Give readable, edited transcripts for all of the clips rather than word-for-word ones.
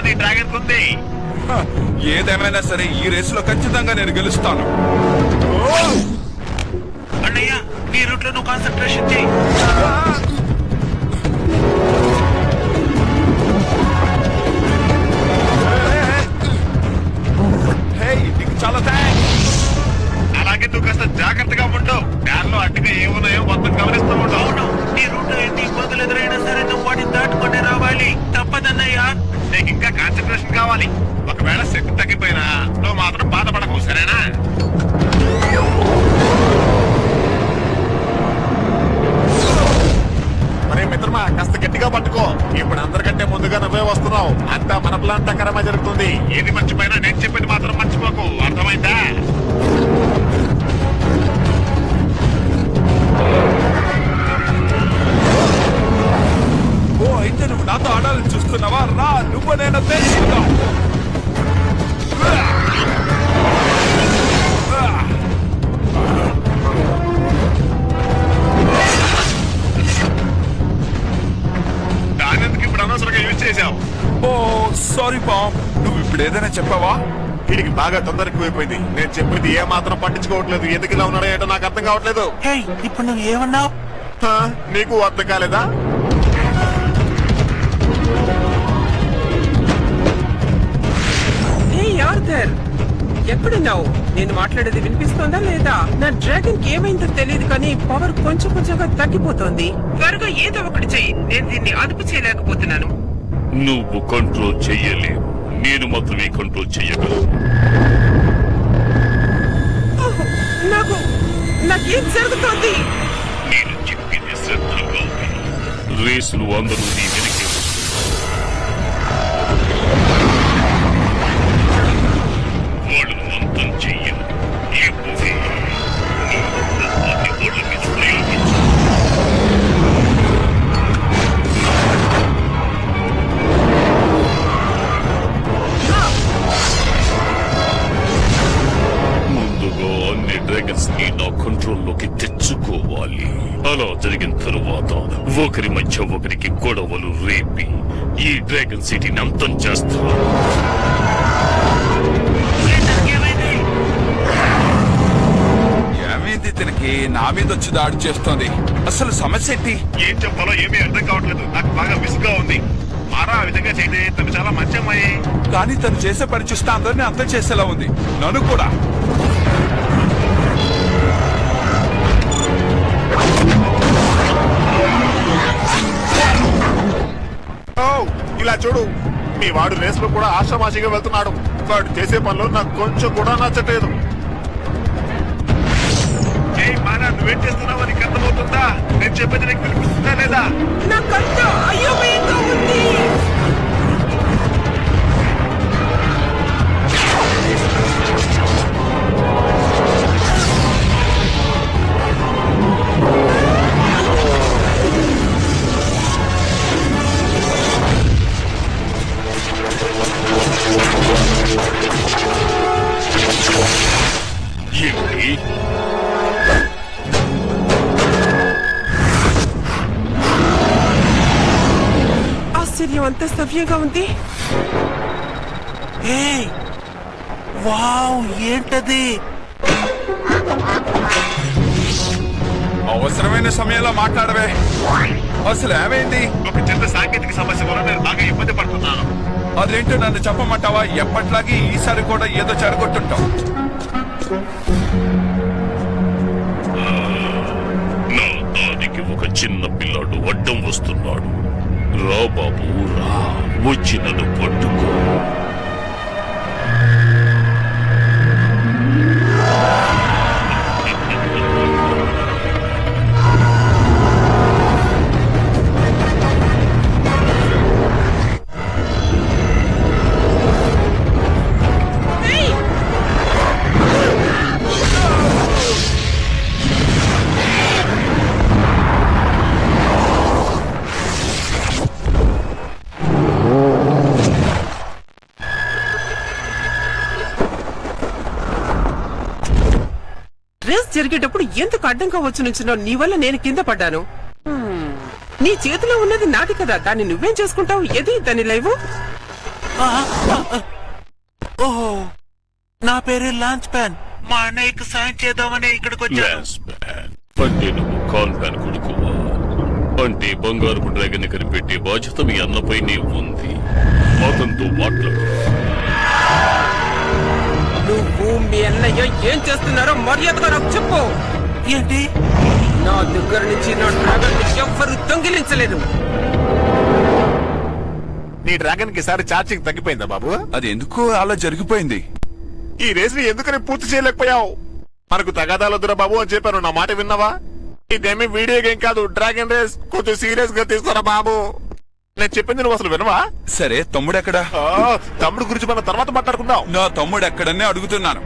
అది డ్రాగన్ కుంది. ఏదేమైనా సరే ఈ రేసులో ఖచ్చితంగా నేను గెలుస్తాను. అన్నయ్య నీ రూట్ లో నువ్వు కాన్సన్ట్రేషన్ చేయి. చాలా థ్యాంక్స్. అలాగే నువ్వు కాస్త జాగ్రత్తగా ఉండు. దారిలో అట్టుగా ఏమున్నాయో మొత్తం గమనిస్తూ ఉండు. అవును, నీ రూట్ లో ఎన్ని ఇబ్బందులు ఎదురైనా సరే నువ్వు వాటిని దాటుకుంటే రావాలి. తప్పదన్నయ్య. నీకు ఇంకా కాన్సన్ట్రేషన్ కావాలి. ఒకవేళ శక్తి తగ్గిపోయినా నువ్వు మాత్రం బాధపడకు, సరేనా? మరి మిత్రమా కాస్త గట్టిగా పట్టుకో. ఇప్పుడు అందరికంటే ముందుగా నువ్వే వస్తున్నావు. అంతా మన ప్లాన్ ప్రకారమే జరుగుతుంది. ఏది మర్చిపోయినా నేను చెప్పేది మాత్రం మర్చిపోకు, అర్థమైందా? ఓ అయితే నువ్వు నాతో ఆడాలని చూస్తున్నావా? రా, నువ్వు నేను తెలుసుకుందాం. దానెందుకు ఇప్పుడు అనవసరంగా యూజ్ చేశావు? ఓ సారీ బామ్, నువ్వు ఇప్పుడు ఏదైనా చెప్పావా? వీడికి బాగా తొందర ఎక్కువైపోయింది. నేను చెప్పింది ఏ మాత్రం పట్టించుకోవట్లేదు. ఎందుకు ఇలా ఉన్నాడో ఏంటో నాకు అర్థం కావట్లేదు. ఇప్పుడు నువ్వు ఏమన్నావు? నీకు అర్థం కాలేదా? ఎక్కడున్నావు? నేను మాట్లాడేది వినిపిస్తోందా లేదా? నా డ్రాగన్ కి ఏమైందో తెలియదు కానీ పవర్ కొంచెం కొంచెంగా తగ్గిపోతోంది. త్వరగా ఏదో ఒకటి చెయ్యి. నేను దీన్ని అదుపు చేయలేకపోతున్నాను. నువ్వు కంట్రోల్ చెయ్యలేవు, నేను మాత్రమే కంట్రోల్ చెయ్యగలను. నాకేం జరుగుతోంది? నేను చెప్పింది శ్రద్ధగా విను. రేసులు అందరూ నీ వెనకే వాళ్ళు అంతం చెయ్యను. ఎప్పుడే వాళ్ళ మీద ప్రయోగించు. ముందుగా అన్ని డ్రాగన్స్ ని నా కంట్రోల్లోకి తెచ్చుకోవాలి. అలా జరిగిన తరువాత ఒకరి మధ్య ఒకరికి గొడవలు రేపి ఈ డ్రాగన్ సిటీని అంతం చేస్తారు. ఏమైంది తినకి? నా మీద వచ్చి దాడి చేస్తోంది. అసలు సమస్య ఏంటి? ఏం చెప్పాలో ఏమీ అర్థం కావట్లేదు. నాకు బాగా విసుగ్గా ఉంది. మారా ఆ విధంగా చేయదే, తను చాలా మంచి అమ్మాయి. కానీ తను చేసే పని చూస్తే అందరినీ అర్థం చేసేలా ఉంది. నన్ను కూడా. ఇలా చూడు, మీ వాడు రేస్ లో కూడా ఆషామాషిగా వెళ్తున్నాడు. వాడు చేసే పనులు నాకు కొంచెం కూడా నచ్చట్లేదు. మారా నువ్వేం చేస్తున్నావు నీకు అర్థమవుతుందా? నేను చెప్పేది నీకు వినిపిస్తుందా లేదా? నాకంతా అయోమయంగా ఉంది. ఏంటి? ఆశ్చర్యం, అంత సవ్యంగా ఉంది. వావ్, ఏంటది? అవసరమైన సమయంలో మాట్లాడవే. అసలు ఏమైంది? ఒక చిన్న సాంకేతిక సమస్య వల్ల నేను బాగా ఇబ్బంది పడుతున్నాను. అదేంటో నన్ను చెప్పమంటావా? ఎప్పట్లాగే ఈసారి కూడా ఏదో చెడగొట్టుంటావు. నా దానికి ఒక చిన్న పిల్లాడు అడ్డం వస్తున్నాడు. రా బాబు రా, వచ్చి నన్ను పట్టుకో. జరిగేటప్పుడు ఎందుకు అడ్డంగా వచ్చి నుంచున్నావు? నీ వల్ల నేను కింద పడ్డాను. నీ చేతిలో ఉన్నది నాది కదా, దాన్ని నువ్వేం చేసుకుంటావు? ఏది దాని లైవ్? ఓహో, నా పేరు లాంచ్ ప్యాన్. మా అన్నయ్యకు సాయం చేద్దామని ఇక్కడికి వచ్చాను. లాన్స్ మ్యాన్ అంటే నువ్వు కాల్ ప్యాన్ కొడుకువా? అంటే బంగారపు డ్రాగన్ కనిపెట్టే బాధ్యత మీ అన్నపైనే ఉంది. అతనితో మాట్లాడు. నువ్వు మీ అన్నయ్య ఏం చేస్తున్నారో మర్యాదగా నాకు చెప్పు. ఏంటి? నా దగ్గర నుంచి నా డ్రాగన్ ని ఎవ్వరూ దొంగిలించలేదు. నీ డ్రాగన్ కి ఈసారి ఛార్జింగ్ తగ్గిపోయిందా బాబు? అది ఎందుకు అలా జరిగిపోయింది? ఈ రేస్ ని ఎందుకని పూర్తి చేయలేకపోయావు? మనకు తగాదాలు వద్దురా బాబు అని చెప్పాను, నా మాట విన్నావా? ఇదేమీ వీడియో గేమ్ కాదు, డ్రాగన్ రేస్. కొంచెం సీరియస్ గా తీసుకోరా బాబు. నేను చెప్పింది నువ్వు అసలు వినవా? సరే, తమ్ముడెక్కడా? తమ్ముడు గురించి మనం తర్వాత మాట్లాడుకుందాం. నా తమ్ముడు ఎక్కడనే అడుగుతున్నాను.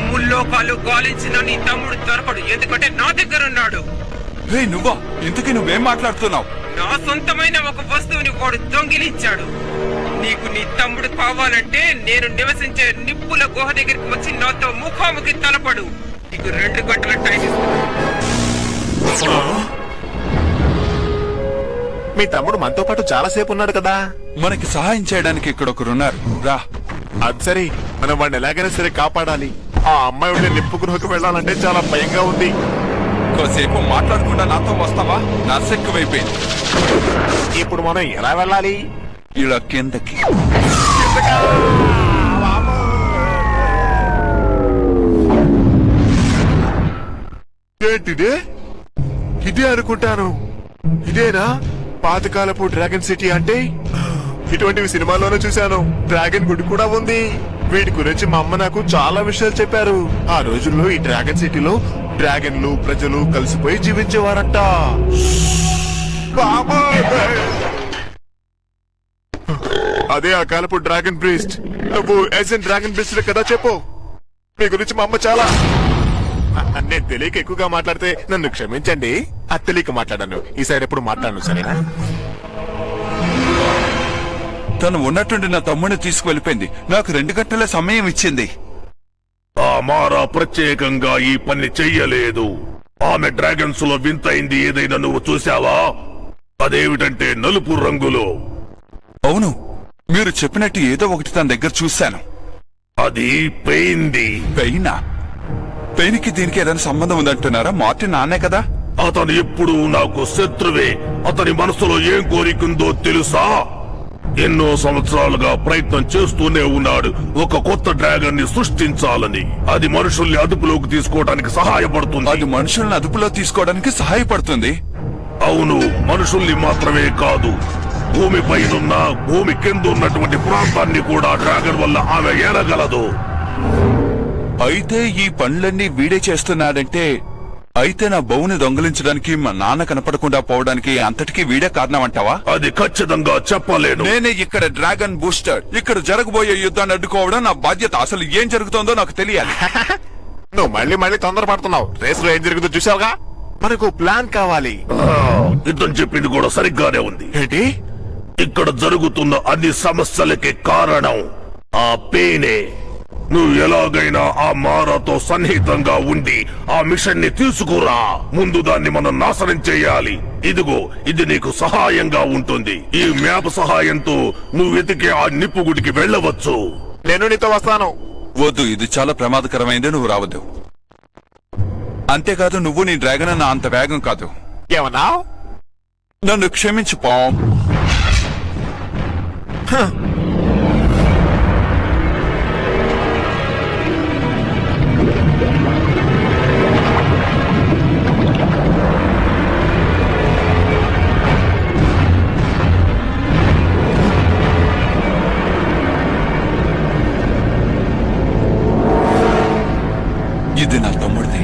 ముల్లోకాలు గాలించిన నీ తమ్ముడు దొరకడు, ఎందుకంటే నా దగ్గర ఉన్నాడు. హే నువ్వా? ఇంతకీ నువ్వేం మాట్లాడుతున్నావు? నా సొంతమైన ఒక వస్తువుని వాడు దొంగిలించాడు. నీకు నీ తమ్ముడు కావాలంటే నేను నివసించే నిప్పుల గుహ దగ్గరికి వచ్చి నాతో ముఖాముఖి తలపడు. నీకు 2 గంటల టైం ఇస్తాను. మీ తమ్ముడు మనతో పాటు చాలా సేపు ఉన్నాడు కదా. మనకి సహాయం చేయడానికి ఇక్కడ ఒకరున్నారు. రా. అది సరే, మనం వాడిని ఎలాగైనా సరే కాపాడాలి. ఆ అమ్మాయి ఉండే నిప్పు గృహకు వెళ్ళాలంటే చాలా భయంగా ఉంది. కాసేపు మాట్లాడకుండా నాతో వస్తావా? నర్సెక్కువైపోయింది. ఇప్పుడు మనం ఎలా వెళ్ళాలి? ఇలా కిందకి. ఏంటిదే? ఇదే అనుకుంటాను. ఇదేనా పాతకాలపు డ్రాగన్ సిటీ అంటే? ఇటువంటివి సినిమాల్లోనే చూశాను. డ్రాగన్ గుడి కూడా ఉంది. వీటి గురించి మా అమ్మ నాకు చాలా విషయాలు చెప్పారు. ఆ రోజుల్లో ఈ డ్రాగన్ సిటీలో డ్రాగన్లు ప్రజలు కలిసిపోయి జీవించేవారంట. బాబోయ్! అదే ఆ కాలపు డ్రాగన్ బ్రీస్ట్. నువ్వు ఏజెంట్ డ్రాగన్ బ్రీస్ట్ కదా? చెప్పు, మీ గురించి మా అమ్మ చాలా. నేను తెలియక ఎక్కువగా మాట్లాడితే నన్ను క్షమించండి. అది తెలియక మాట్లాడాను. ఈసారి ఎప్పుడు మాట్లాడను, సరేనా? తను ఉన్నట్టుండి నా తమ్ముడిని తీసుకువెళ్ళిపోయింది. నాకు 2 గంటల సమయం ఇచ్చింది. ఆ మారా ప్రత్యేకంగా ఈ పని చెయ్యలేదు. ఆమె డ్రాగన్స్ లో వింతైంది ఏదైనా నువ్వు చూసావా? అదేమిటంటే నలుపు రంగులో. అవును, మీరు చెప్పినట్టు ఏదో ఒకటి తన దగ్గర చూశాను. అది పెయింది. పెయినా? పెయిన్కి దీనికి ఏదైనా సంబంధం ఉందంటున్నారా? మార్టిన్ నాన్నే కదా? అతను ఎప్పుడూ నాకు శత్రువే. అతని మనసులో ఏం కోరికుందో తెలుసా? ఎన్నో సంవత్సరాలుగా ప్రయత్నం చేస్తూనే ఉన్నాడు ఒక కొత్త డ్రాగన్ ని సృష్టించాలని. అది మనుషుల్ని అదుపులోకి తీసుకోవడానికి సహాయపడుతుంది. అది మనుషుల్ని అదుపులో తీసుకోవడానికి సహాయపడుతుంది. అవును, మనుషుల్ని మాత్రమే కాదు, భూమి పైనున్న భూమి కింద ఉన్నటువంటి ప్రాంతాన్ని కూడా డ్రాగన్ వల్ల ఆమె ఏరగలదు. అయితే ఈ పనులన్నీ వీడే చేస్తున్నాడంటే, అయితే నా బౌని దొంగలించడానికి మా నాన్న కనపడకుండా పోవడానికి అంతటికీ వీడే కారణం అంటావా? అది ఖచ్చితంగా చెప్పలేను. నేనే ఇక్కడ డ్రాగన్ బూస్టర్. ఇక్కడ జరగబోయే యుద్ధాన్ని అడ్డుకోవడం నా బాధ్యత. అసలు ఏం జరుగుతోందో నాకు తెలియాలి. నువ్వు మళ్ళీ తొందరపడుతున్నావు. రేస్ లో ఏం జరుగుతుందో చూసావుగా. మనకు ప్లాన్ కావాలి. ఇతను చెప్పింది కూడా సరిగ్గానే ఉంది. ఏంటి? ఇక్కడ జరుగుతున్న అన్ని సమస్యలకి కారణం ఆ పెయినే. నువ్వు ఎలాగైనా ఆ మారాతో సన్నిహితంగా ఉండి ఆ మిషన్ ని తీసుకురా. ముందు దాన్ని మనం నాశనం చేయాలి. ఇదిగో, ఇది నీకు సహాయంగా ఉంటుంది. ఈ మ్యాప్ సహాయంతో నువ్వు వెతికే ఆ నిప్పు గుడికి వెళ్ళవచ్చు. నేను నీతో వస్తాను. వద్దు, ఇది చాలా ప్రమాదకరమైంది. నువ్వు రావద్దు. అంతేకాదు, నువ్వు నీ డ్రాగన్ అన్న అంత వేగం కాదు. ఏమన్నా? నన్ను క్షమించు పామ్. ఇది నా తమ్ముడిది.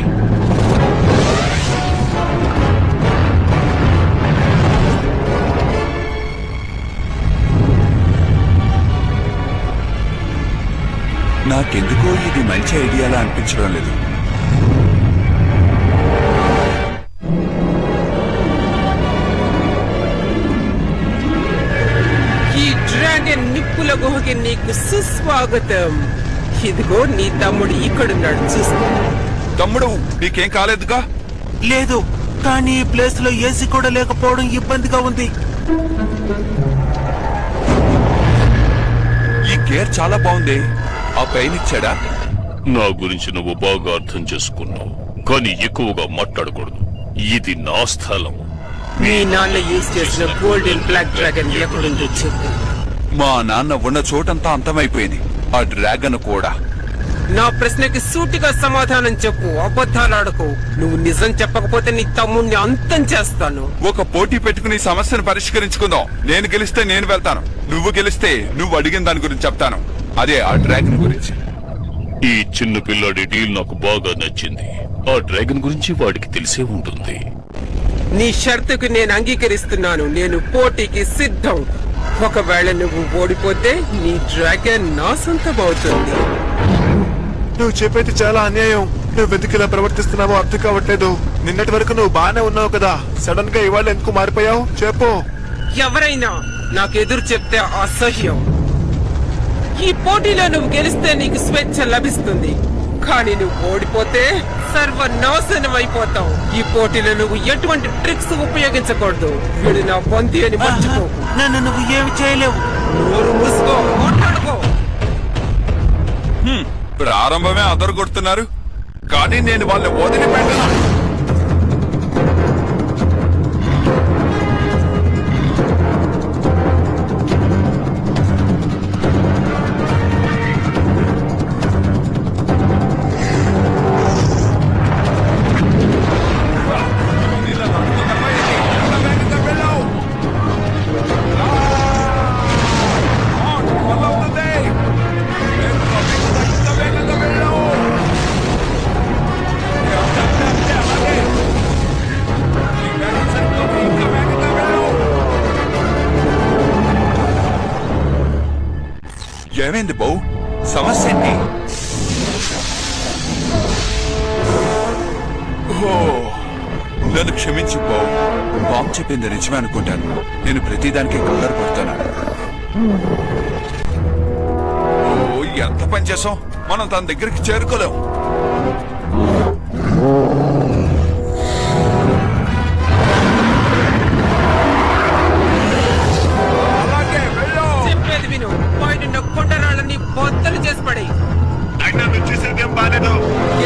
నాకెందుకో ఇది మంచి ఐడియాలా అనిపించడం లేదు. ఈ డ్రాగన్ నిప్పుల గుహకి నీకు సుస్వాగతం. ఇదిగో నీ తమ్ముడు ఇక్కడున్నాడు, చూసుకో. తమ్ముడు, నీకేం కాలేదుగా? లేదు, కానీ ఈ ప్లేస్ లో ఏసీ కూడా లేకపోవడం ఇబ్బందిగా ఉంది. గేర్ చాలా బాగుంది. ఆ పెయిన్ ఇచ్చాడా? నా గురించి నువ్వు బాగా అర్థం చేసుకున్నావు, కానీ ఎక్కువగా మాట్లాడకూడదు. ఇది నా స్థలం. మీ నాన్న యూజ్ చేసిన గోల్డెన్ బ్లాక్ డ్రాగన్ ఎక్కడుందో చెప్పు. మా నాన్న ఉన్న చోటంతా అంతమైపోయింది. ఆ డ్రాగన్ కూడా. నా ప్రశ్నకి సూటిగా సమాధానం చెప్పు, అబద్ధాలు ఆడకు. నువ్వు నిజం చెప్పకపోతే నీ తమ్ముణ్ణి అంతం చేస్తాను. ఒక పోటీ పెట్టుకుని ఈ సమస్యను పరిష్కరించుకుందాం. నేను గెలిస్తే నేను వెళ్తాను, నువ్వు గెలిస్తే నువ్వు అడిగిన దాని గురించి చెప్తాను. అదే ఆ డ్రాగన్ గురించి. ఈ చిన్న పిల్లాడి డీల్ నాకు బాగా నచ్చింది. ఆ డ్రాగన్ గురించి వాడికి తెలిసే ఉంటుంది. నీ షరతుకు నేను అంగీకరిస్తున్నాను. నేను పోటీకి సిద్ధం. ఒకవేళ నువ్వు ఓడిపోతే నీ డ్రాగన్ నా సొంతమవుతుంది. నువ్వు చెప్పేది చాలా అన్యాయం. నువ్వు ఎందుకు ఇలా ప్రవర్తిస్తున్నావో అర్థం కావట్లేదు. నిన్నటి వరకు నువ్వు బానే ఉన్నావు కదా, సడన్ గా ఇవాళ ఎందుకు మారిపోయావు చెప్పు. ఎవరైనా నాకు ఎదురు చెప్తే అసహ్యం. ఈ పోటీలో నువ్వు గెలిస్తే నీకు స్వేచ్ఛ లభిస్తుంది, కానీ నువ్వు ఓడిపోతే సర్వనాశనం అయిపోతావు. ఈ పోటీలో నువ్వు ఎటువంటి ట్రిక్స్ ఉపయోగించకూడదు. వీడు నా బంతి అని మర్చిపో. నన్ను నువ్వు ఏమి చేయలేవు. నోరు మూసుకో, మాట్లాడుకో. ప్రారంభమే అదరు కొడుతున్నారు, కానీ నేను వాళ్ళని వదిలిపెట్టను. ఏమైంది బౌ? సమస్య ఏంటి? నన్ను క్షమించు బౌ. బాంబ్ చెప్పింది నిజమే అనుకుంటాను. నేను ప్రతిదానికి కంగారు పడుతున్నాను. ఎంత పని చేసాం, మనం తన దగ్గరికి చేరుకోలేం. చెప్పేది విను. పైన కొండరాళ్ళని బొత్తలు చేసి పడి. అయినా నువ్వు చేసేదేం బాలేదు.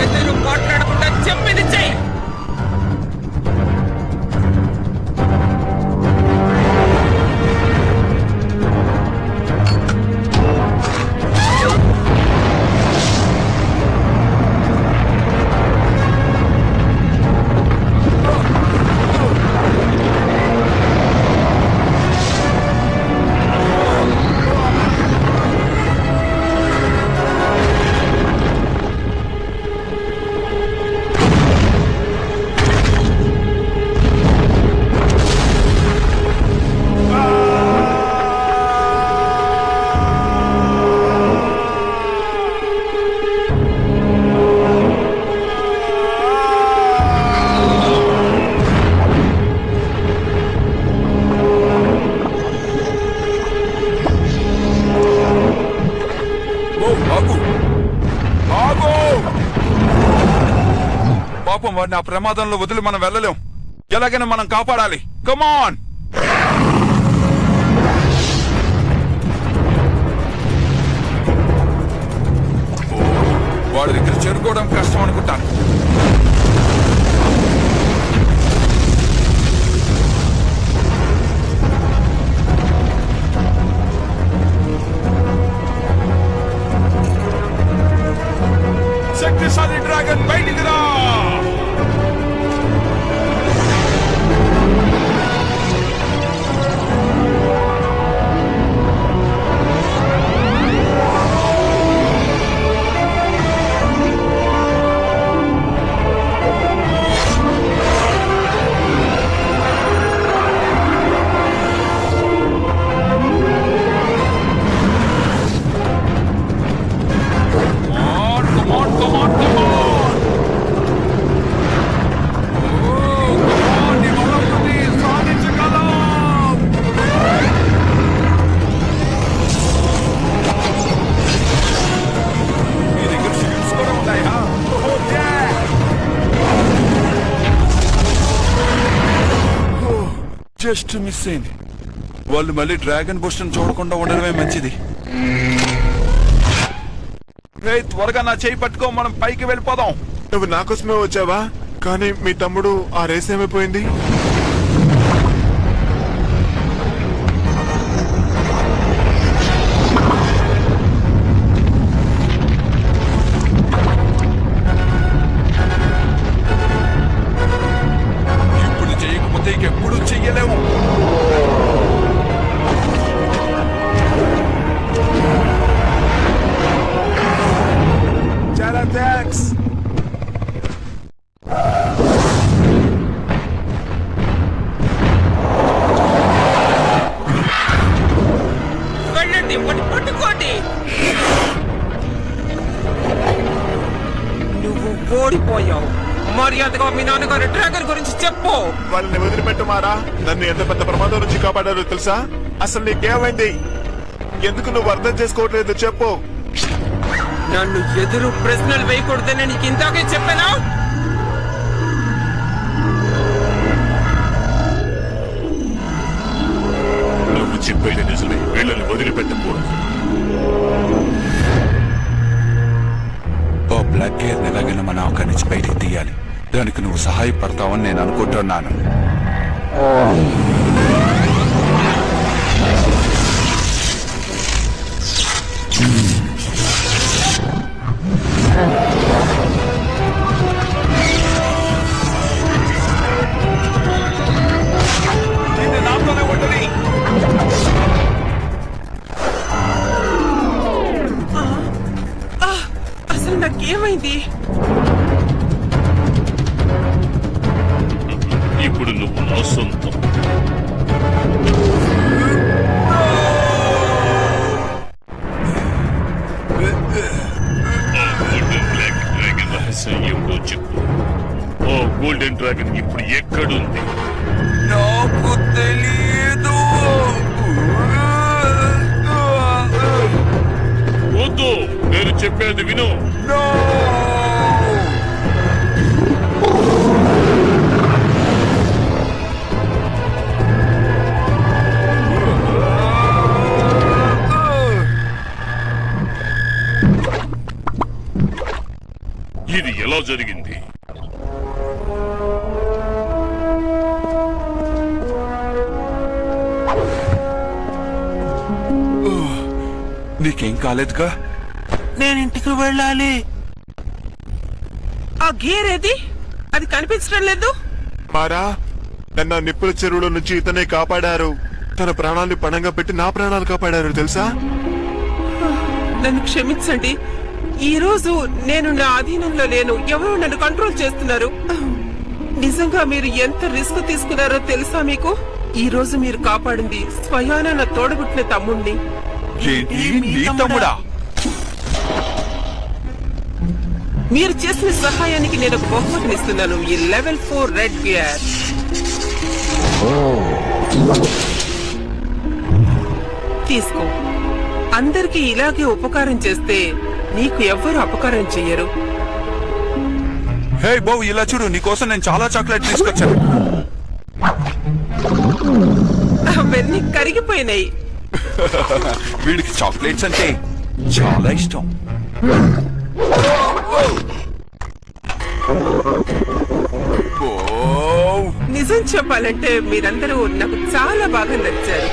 ఎదురు మాట్లాడకుండా చెప్పేది చెయ్యి. పాపం వాడిని ఆ ప్రమాదంలో వదిలి మనం వెళ్ళలేం. ఎలాగైనా మనం కాపాడాలి. కమాన్. వాడి దగ్గర చేరుకోవడం కష్టం అనుకుంటాను. శక్తిశాలి డ్రాగన్ బయటికి రా. జస్ట్ మిస్ అయింది. వాళ్ళు మళ్ళీ డ్రాగన్ బుష్ చూడకుండా ఉండడమే మంచిది. హే త్వరగా నా చేయి పట్టుకో, మనం పైకి వెళ్ళిపోదాం. నువ్వు నా కోసమే వచ్చావా? కానీ మీ తమ్ముడు ఆ రేస్ ఏమైపోయింది? ఇప్పుడు చేయకపోతే ఇంకెప్పుడు చెయ్యలేము. చాలా థ్యాంక్స్. వెళ్ళండి, వాడిని పట్టుకోండి. నువ్వు ఓడిపోయావు. మర్యాదగా మీ నాన్నగారు డ్రాగన్ గురించి చెప్పు. వాళ్ళని వదిలిపెట్టుమారా. నన్ను ఎంత పెద్ద ప్రమాదం నుంచి కాపాడారో తెలుసా? అసలు నీకేమైంది? ఎందుకు నువ్వు అర్థం చేసుకోవట్లేదు చెప్పు. నన్ను ఎదురు ప్రశ్నలు వేయకూడదని నీకు ఇందాకే చెప్పానా? నువ్వు చెప్పేది నిజమే, వీళ్ళని వదిలిపెట్టకూడదు. ఓ బ్లాక్ గేర్ ఎలాగైనా మనం అక్కడి నుంచి బయటికి తీయాలి. దానికి నువ్వు సహాయపడతావని నేను అనుకుంటున్నాను. ఇది నాతోనే ఉంటుంది. అసలు నాకేమైంది? ఇప్పుడు నువ్వు నా సొంతం. గోల్డెన్ బ్లాక్ డ్రాగన్ రహస్యం ఏమిటో చెప్పు. ఓ గోల్డెన్ డ్రాగన్ ఇప్పుడు ఎక్కడుంది? నాకు తెలియదు. వద్దు, నేను చెప్పేది విను. ఇది ఎలా జరిగింది? నీకేం కాలేదుగా? నేను ఇంటికి వెళ్ళాలి. ఆ గేర్ ఏది? అది కనిపించడం లేదు. మారా, నన్ను ఆ నిప్పుల చెరువులో నుంచి ఇతనే కాపాడారు. తన ప్రాణాన్ని పణంగా పెట్టి నా ప్రాణాలు కాపాడారు తెలుసా? నన్ను క్షమించండి. ఈ రోజు నేను నా అధీనంలో లేను. ఎవరో నన్ను కంట్రోల్ చేస్తున్నారు. నిజంగా మీరు ఎంత రిస్క్ తీసుకున్నారో తెలుసా మీకు? ఈ రోజు మీరు కాపాడింది స్వయాన నా తోడబుట్టిన తమ్ముణ్ణి. ఏంటి, నీ తమ్ముడా? మీరు చేసిన సహాయానికి నేను ఒక బహుమతినిస్తున్నాను. ఈ లెవెల్ 4 రెడ్ గేర్. తీసుకో. అందరికీ ఇలాగే ఉపకారం చేస్తే నీకు ఎవ్వరు అపకారం చెయ్యరు. హే బాబు, ఇలా చూడు, నీకోసం నేను చాలా చాక్లెట్ తీసుకొచ్చాను. అవన్నీ కరిగిపోయినాయి. వీడికి చాక్లెట్స్ అంటే చాలా ఇష్టం. నిజం చెప్పాలంటే మీరందరూ నాకు చాలా బాగా నచ్చారు.